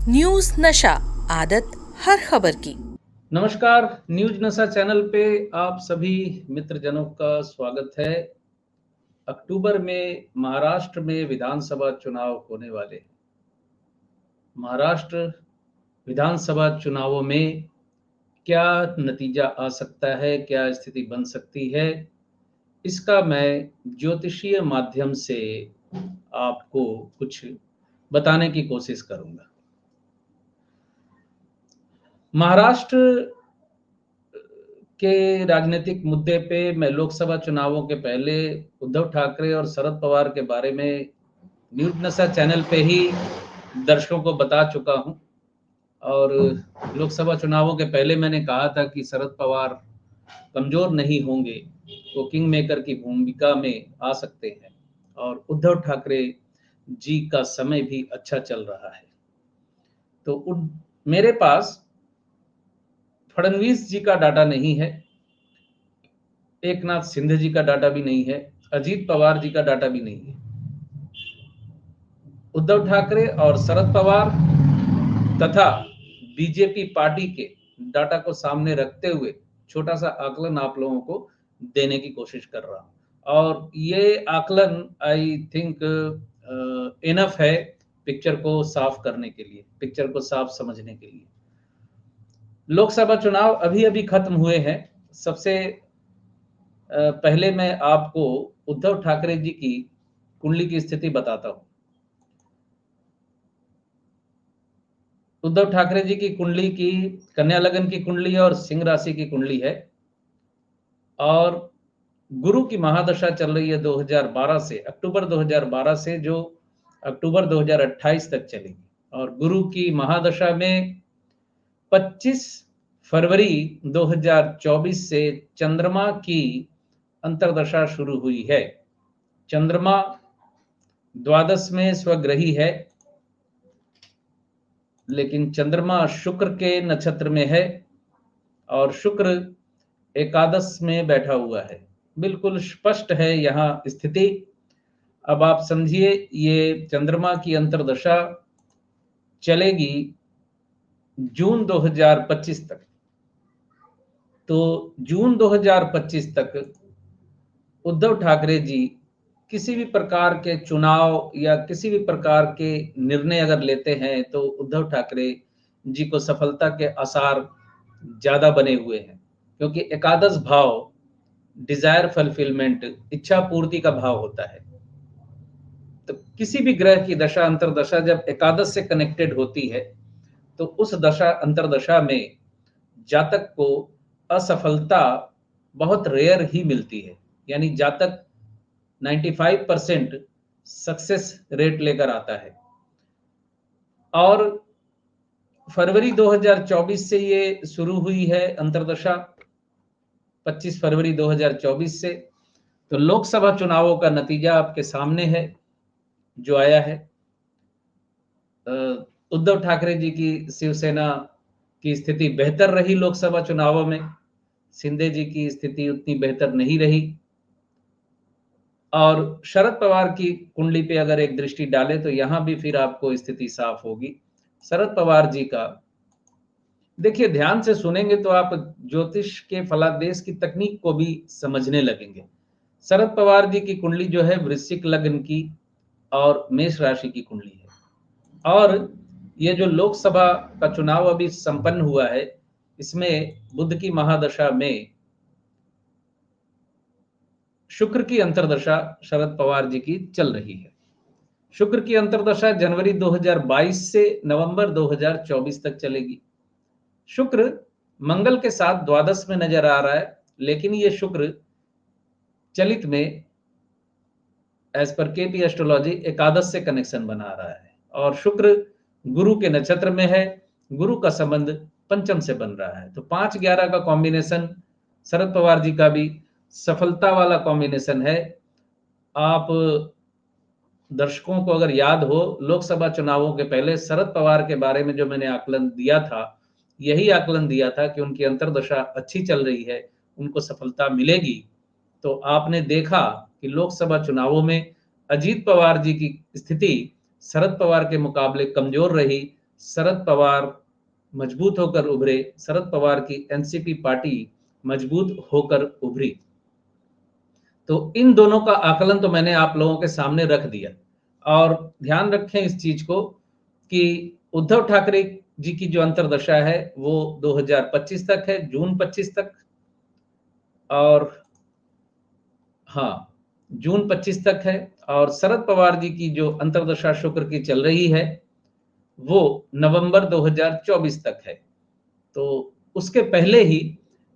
News नशा, आदत हर खबर की। नमस्कार। न्यूज नशा चैनल पे आप सभी मित्रजनों का स्वागत है। अक्टूबर में महाराष्ट्र में विधानसभा चुनाव होने वाले हैं। महाराष्ट्र विधानसभा चुनावों में क्या नतीजा आ सकता है, क्या स्थिति बन सकती है, इसका मैं ज्योतिषीय माध्यम से आपको कुछ बताने की कोशिश करूंगा। महाराष्ट्र के राजनीतिक मुद्दे पे मैं लोकसभा चुनावों के पहले उद्धव ठाकरे और शरद पवार के बारे में न्यूज नशा चैनल पे ही दर्शकों को बता चुका हूं। और लोकसभा चुनावों के पहले मैंने कहा था कि शरद पवार कमजोर नहीं होंगे, वो किंग मेकर की भूमिका में आ सकते हैं और उद्धव ठाकरे जी का समय भी अच्छा चल रहा है। तो मेरे पास फडणवीस जी का डाटा नहीं है, एकनाथ शिंदे जी का डाटा भी नहीं है, अजीत पवार जी का डाटा भी नहीं है। उद्धव ठाकरे और शरद पवार तथा बीजेपी पार्टी के डाटा को सामने रखते हुए छोटा सा आकलन आप लोगों को देने की कोशिश कर रहा हूं। और ये आकलन आई थिंक इनफ है पिक्चर को साफ करने के लिए, पिक्चर को साफ समझने के लिए। लोकसभा चुनाव अभी अभी खत्म हुए हैं। सबसे पहले मैं आपको उद्धव ठाकरे जी की कुंडली की स्थिति बताता हूं। उद्धव ठाकरे जी की कुंडली की कन्या लगन की कुंडली और सिंह राशि की कुंडली है और गुरु की महादशा चल रही है 2012 से, अक्टूबर 2012 से जो अक्टूबर 2028 तक चलेगी। और गुरु की महादशा में 25 फरवरी 2024 से चंद्रमा की अंतर्दशा शुरू हुई है। चंद्रमा द्वादश में स्वग्रही है, लेकिन चंद्रमा शुक्र के नक्षत्र में है और शुक्र एकादश में बैठा हुआ है। बिल्कुल स्पष्ट है यहाँ स्थिति। अब आप समझिए, ये चंद्रमा की अंतर्दशा चलेगी जून 2025 तक। तो जून 2025 तक उद्धव ठाकरे जी किसी भी प्रकार के चुनाव या किसी भी प्रकार के निर्णय अगर लेते हैं तो उद्धव ठाकरे जी को सफलता के आसार ज्यादा बने हुए हैं, क्योंकि एकादश भाव डिजायर फुलफिलमेंट, इच्छा पूर्ति का भाव होता है। तो किसी भी ग्रह की दशा अंतरदशा जब एकादश से कनेक्टेड होती है तो उस दशा अंतरदशा में जातक को असफलता बहुत रेयर ही मिलती है। यानी जातक 95% सक्सेस रेट लेकर आता है। और फरवरी 2024 से ये शुरू हुई है अंतरदशा, 25 फरवरी 2024 से। तो लोकसभा चुनावों का नतीजा आपके सामने है जो आया है। उद्धव ठाकरे जी की शिवसेना की स्थिति बेहतर रही लोकसभा चुनावों में, शिंदे जी की स्थिति उतनी बेहतर नहीं रही। और शरद पवार की कुंडली पे अगर एक दृष्टि डाले तो यहां भी फिर आपको स्थिति साफ होगी। शरद पवार जी का देखिए, ध्यान से सुनेंगे तो आप ज्योतिष के फलादेश की तकनीक को भी समझने लगेंगे। शरद पवार जी की कुंडली जो है वृश्चिक लग्न की और मेष राशि की कुंडली है। और ये जो लोकसभा का चुनाव अभी संपन्न हुआ है, इसमें बुध की महादशा में शुक्र की अंतर्दशा शरद पवार जी की चल रही है। शुक्र की अंतर्दशा जनवरी 2022 से नवंबर 2024 तक चलेगी। शुक्र मंगल के साथ द्वादश में नजर आ रहा है, लेकिन ये शुक्र चलित में एज पर केपी एस्ट्रोलॉजी एकादश से कनेक्शन बना रहा है और शुक्र गुरु के नक्षत्र में है। गुरु का संबंध पंचम से बन रहा है। तो 5-11 का कॉम्बिनेशन शरद पवार जी का भी सफलता वाला कॉम्बिनेशन है। आप दर्शकों को अगर याद हो, लोकसभा चुनावों के पहले शरद पवार के बारे में जो मैंने आकलन दिया था, यही आकलन दिया था कि उनकी अंतर्दशा अच्छी चल रही है, उनको सफलता मिलेगी। तो आपने देखा कि लोकसभा चुनावों में अजीत पवार जी की स्थिति शरद पवार के मुकाबले कमजोर रही। शरद पवार मजबूत होकर उभरे, शरद पवार की एनसीपी पार्टी मजबूत होकर उभरी। तो इन दोनों का आकलन तो मैंने आप लोगों के सामने रख दिया। और ध्यान रखें इस चीज को कि उद्धव ठाकरे जी की जो अंतर्दशा है वो 2025 तक है, जून 25 तक। और हाँ, जून 25 तक है। और शरद पवार जी की जो अंतर्दशा शुक्र की चल रही है वो नवंबर 2024 तक है। तो उसके पहले ही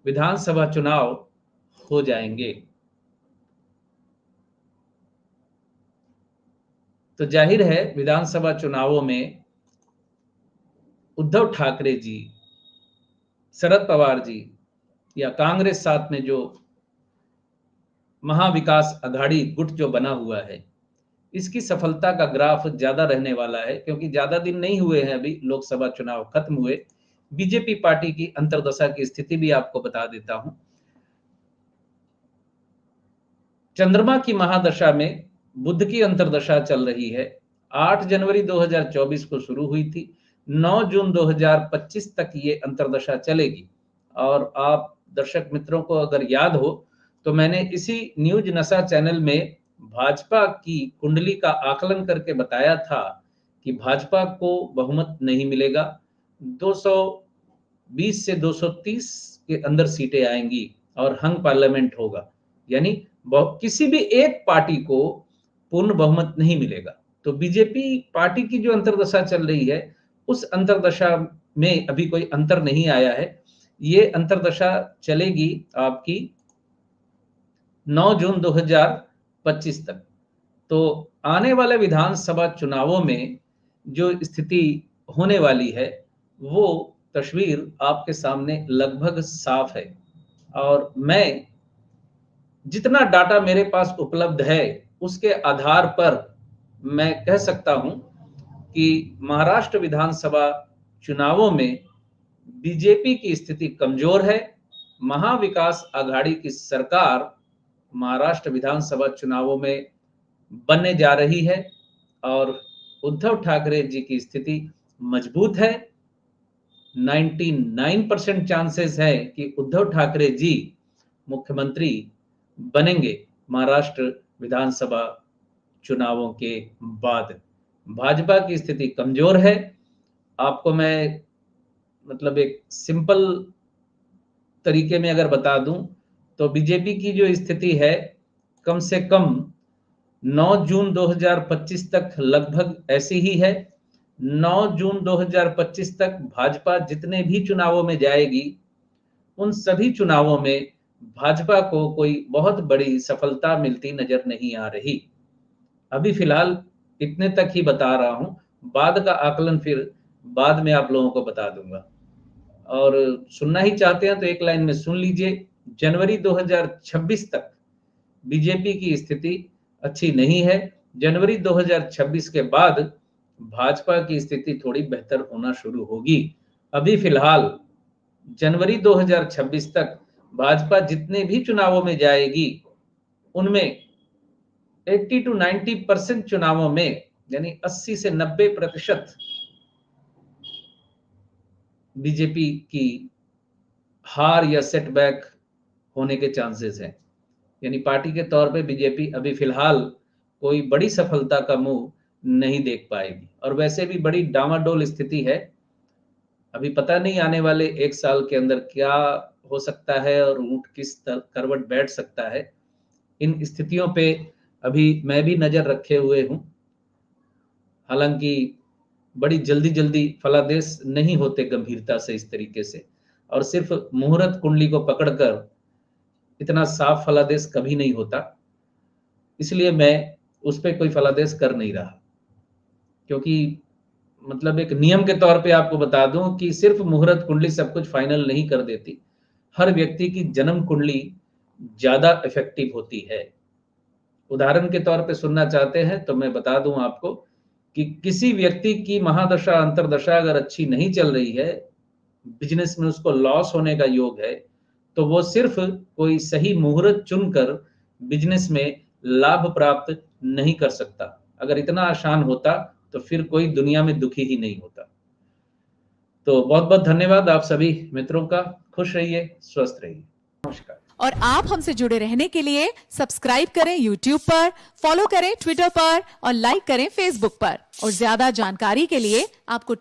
विधानसभा चुनाव हो जाएंगे। तो जाहिर है विधानसभा चुनावों में उद्धव ठाकरे जी, शरद पवार जी या कांग्रेस साथ में जो महाविकास अघाड़ी गुट जो बना हुआ है, इसकी सफलता का ग्राफ ज्यादा रहने वाला है, क्योंकि ज्यादा दिन नहीं हुए हैं, अभी लोकसभा चुनाव खत्म हुए। बीजेपी पार्टी की अंतर्दशा की स्थिति भी आपको बता देता हूं। चंद्रमा की महादशा में बुध की अंतर्दशा चल रही है। 8 जनवरी 2024 को शुरू हुई थी, 9 जून 2025 तक ये अंतर्दशा चलेगी। और आप दर्शक मित्रों को अगर याद हो तो मैंने इसी न्यूज नशा चैनल में भाजपा की कुंडली का आकलन करके बताया था कि भाजपा को बहुमत नहीं मिलेगा, 220 से 230 के अंदर सीटें आएंगी और हंग पार्लियामेंट होगा, यानी किसी भी एक पार्टी को पूर्ण बहुमत नहीं मिलेगा। तो बीजेपी पार्टी की जो अंतर्दशा चल रही है उस अंतर्दशा में अभी कोई अंतर नहीं आया है। ये अंतर्दशा चलेगी आपकी 9 जून 2025 तक। तो आने वाले विधानसभा चुनावों में जो स्थिति होने वाली है वो तस्वीर आपके सामने लगभग साफ है। और मैं जितना डाटा मेरे पास उपलब्ध है उसके आधार पर मैं कह सकता हूं कि महाराष्ट्र विधानसभा चुनावों में बीजेपी की स्थिति कमजोर है। महाविकास आघाड़ी की सरकार महाराष्ट्र विधानसभा चुनावों में बनने जा रही है और उद्धव ठाकरे जी की स्थिति मजबूत है। 99% चांसेस है कि उद्धव ठाकरे जी मुख्यमंत्री बनेंगे महाराष्ट्र विधानसभा चुनावों के बाद। भाजपा की स्थिति कमजोर है। आपको मैं मतलब एक सिंपल तरीके में अगर बता दूं तो बीजेपी की जो स्थिति है कम से कम 9 जून 2025 तक लगभग ऐसी ही है। 9 जून 2025 तक भाजपा जितने भी चुनावों में जाएगी उन सभी चुनावों में भाजपा को कोई बहुत बड़ी सफलता मिलती नजर नहीं आ रही। अभी फिलहाल इतने तक ही बता रहा हूं, बाद का आकलन फिर बाद में आप लोगों को बता दूंगा। और सुनना ही चाहते हैं तो एक लाइन में सुन लीजिए। जनवरी 2026 तक बीजेपी की स्थिति अच्छी नहीं है। जनवरी 2026 के बाद भाजपा की स्थिति थोड़ी बेहतर होना शुरू होगी। अभी फिलहाल जनवरी 2026 तक भाजपा जितने भी चुनावों में जाएगी उनमें 80 to 90% चुनावों में, यानी 80 से 90% बीजेपी की हार या सेटबैक होने के चांसेस हैं। यानी पार्टी के तौर पे बीजेपी अभी फिलहाल कोई बड़ी सफलता का मुंह नहीं देख पाएगी। और वैसे भी बड़ी डामाडोल स्थिति है। अभी पता नहीं आने वाले एक साल के अंदर क्या हो सकता है और ऊंट किस करवट बैठ सकता है। इन स्थितियों पे अभी मैं भी नजर रखे हुए हूं। हालांकि बड़ी जल्दी जल्दी फलादेश नहीं होते गंभीरता से इस तरीके से, और सिर्फ मुहूर्त कुंडली को पकड़कर इतना साफ फलादेश कभी नहीं होता। इसलिए मैं उस पर कोई फलादेश कर नहीं रहा, क्योंकि मतलब एक नियम के तौर पे आपको बता दूं कि सिर्फ मुहूर्त कुंडली सब कुछ फाइनल नहीं कर देती। हर व्यक्ति की जन्म कुंडली ज्यादा इफेक्टिव होती है। उदाहरण के तौर पे सुनना चाहते हैं तो मैं बता दूं आपको कि किसी व्यक्ति की महादशा अंतर्दशा अगर अच्छी नहीं चल रही है, बिजनेस में उसको लॉस होने का योग है, तो वो सिर्फ कोई सही मुहूर्त चुनकर बिजनेस में लाभ प्राप्त नहीं कर सकता। अगर इतना आसान होता तो फिर कोई दुनिया में दुखी ही नहीं होता। तो बहुत बहुत धन्यवाद आप सभी मित्रों का। खुश रहिए, स्वस्थ रहिए। नमस्कार। और आप हमसे जुड़े रहने के लिए सब्सक्राइब करें YouTube पर, फॉलो करें ट्विटर पर और लाइक करें Facebook पर। और ज्यादा जानकारी के लिए आपको